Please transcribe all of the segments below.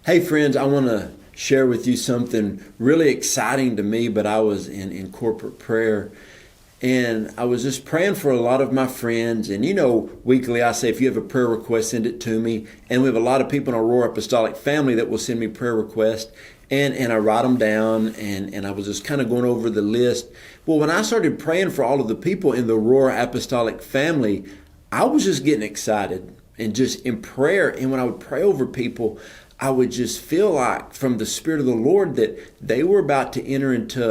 Hey friends, I want to share with you something really exciting to me, but I was in corporate prayer and I was just praying for a lot of my friends. And weekly I say, if you have a prayer request, send it to me. And we have a lot of people in our Aurora Apostolic family that will send me prayer requests. And I write them down and I was just kind of going over the list. Well, when I started praying for all of the people in the Aurora Apostolic family, I was just getting excited and just in prayer. And when I would pray over people, I would just feel like from the Spirit of the Lord that they were about to enter into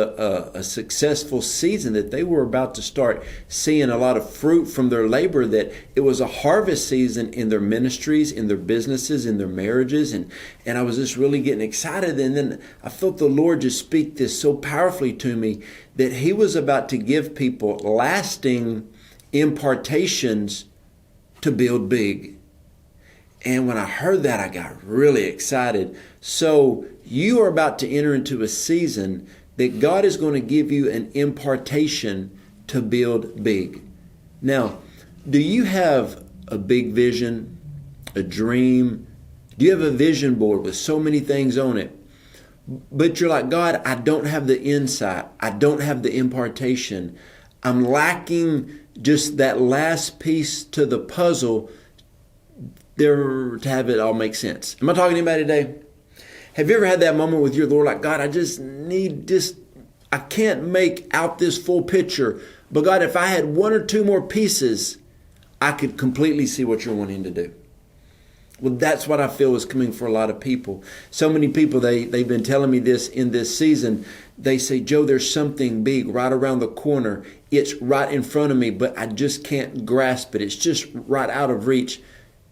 a successful season, that they were about to start seeing a lot of fruit from their labor, that it was a harvest season in their ministries, in their businesses, in their marriages. And I was just really getting excited. And then I felt the Lord just speak this so powerfully to me that He was about to give people lasting impartations to build big. And when I heard that, I got really excited. So you are about to enter into a season that God is going to give you an impartation to build big. Now, do you have a big vision, a dream? Do you have a vision board with so many things on it? But you're like, God, I don't have the insight. I don't have the impartation. I'm lacking just that last piece to the puzzle there to have it all make sense. Am I talking to anybody today? Have you ever had that moment with your Lord, like, God, I can't make out this full picture, but God, if I had one or two more pieces, I could completely see what you're wanting to do. Well, that's what I feel is coming for a lot of people. So many people, they've been telling me this in this season. They say, Joe, there's something big right around the corner. It's right in front of me, but I just can't grasp it. It's just right out of reach.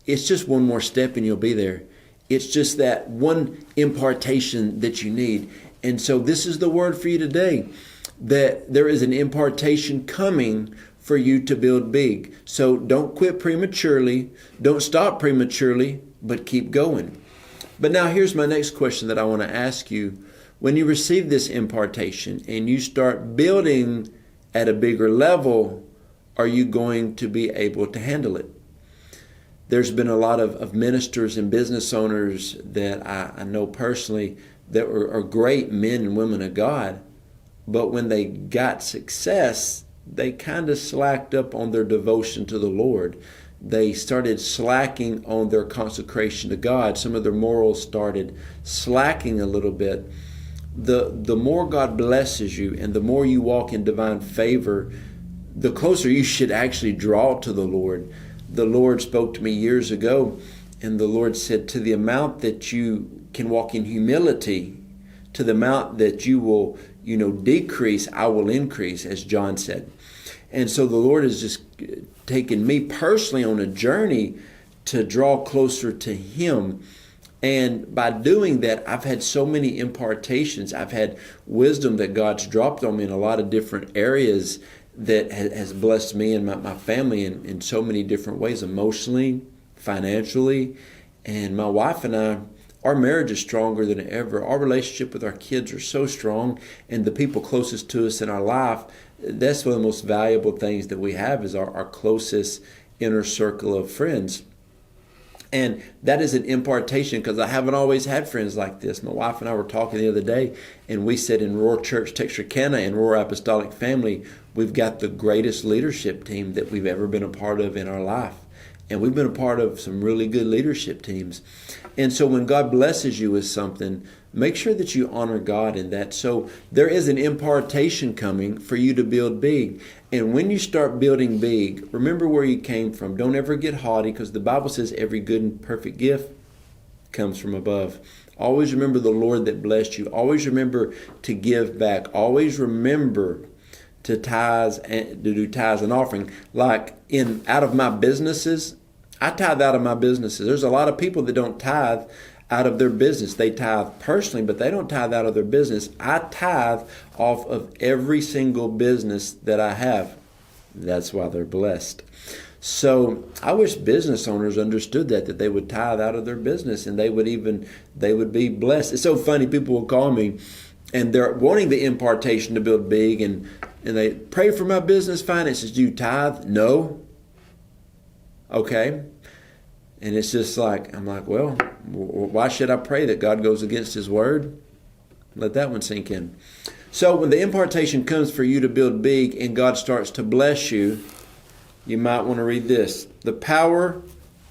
It's just one more step and you'll be there. It's just that one impartation that you need. And so this is the word for you today, that there is an impartation coming for you to build big. So don't quit prematurely. Don't stop prematurely, but keep going. But now here's my next question that I want to ask you. When you receive this impartation and you start building at a bigger level, are you going to be able to handle it? There's been a lot of ministers and business owners that I know personally that are great men and women of God, but when they got success, they kind of slacked up on their devotion to the Lord. They started slacking on their consecration to God. Some of their morals started slacking a little bit. The more God blesses you and the more you walk in divine favor, the closer you should actually draw to the Lord. The Lord spoke to me years ago, and the Lord said, to the amount that you can walk in humility, to the amount that you will, decrease, I will increase, as John said. And so the Lord has just taken me personally on a journey to draw closer to Him. And by doing that, I've had so many impartations. I've had wisdom that God's dropped on me in a lot of different areas that has blessed me and my family in so many different ways, emotionally, financially. And my wife and I, our marriage is stronger than ever. Our relationship with our kids are so strong, and the people closest to us in our life, that's one of the most valuable things that we have is our closest inner circle of friends. And that is an impartation because I haven't always had friends like this. My wife and I were talking the other day, and we said in Roar Church, Texarkana, and Roar Apostolic Family, we've got the greatest leadership team that we've ever been a part of in our life. And we've been a part of some really good leadership teams. And so when God blesses you with something, make sure that you honor God in that. So there is an impartation coming for you to build big. And when you start building big, remember where you came from. Don't ever get haughty, because the Bible says every good and perfect gift comes from above. Always remember the Lord that blessed you. Always remember to give back. Always remember to tithe and to do tithes and offering. Like out of my businesses, I tithe out of my businesses. There's a lot of people that don't tithe out of their business. They tithe personally, but they don't tithe out of their business. I tithe off of every single business that I have. That's why they're blessed. So I wish business owners understood that they would tithe out of their business and they would be blessed. It's so funny. People will call me and they're wanting the impartation to build big and they pray for my business finances. Do you tithe? No. Okay. And it's just like, I'm like, well, Why should I pray that God goes against His word? Let that one sink in. So when the impartation comes for you to build big and God starts to bless you, you might want to read this. The Power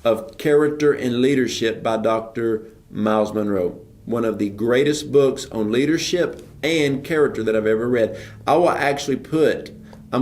of Character and Leadership by Dr. Miles Monroe. One of the greatest books on leadership and character that I've ever read. I'm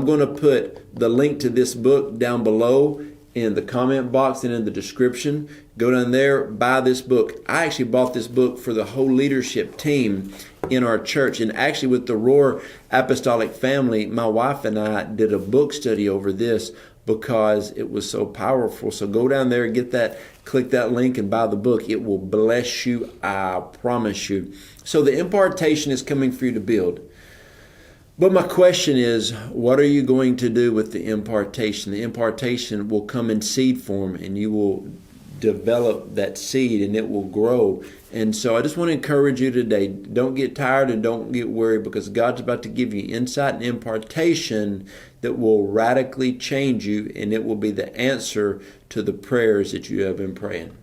going to put the link to this book down below in the comment box and in the description. Go down there, buy this book. I actually bought this book for the whole leadership team in our church. And actually with the Roar Apostolic family, my wife and I did a book study over this because it was so powerful. So go down there and get that, click that link and buy the book. It will bless you, I promise you. So the impartation is coming for you to build. But my question is, what are you going to do with the impartation? The impartation will come in seed form and you will develop that seed and it will grow. And so I just want to encourage you today, don't get tired and don't get worried, because God's about to give you insight and impartation that will radically change you, and it will be the answer to the prayers that you have been praying.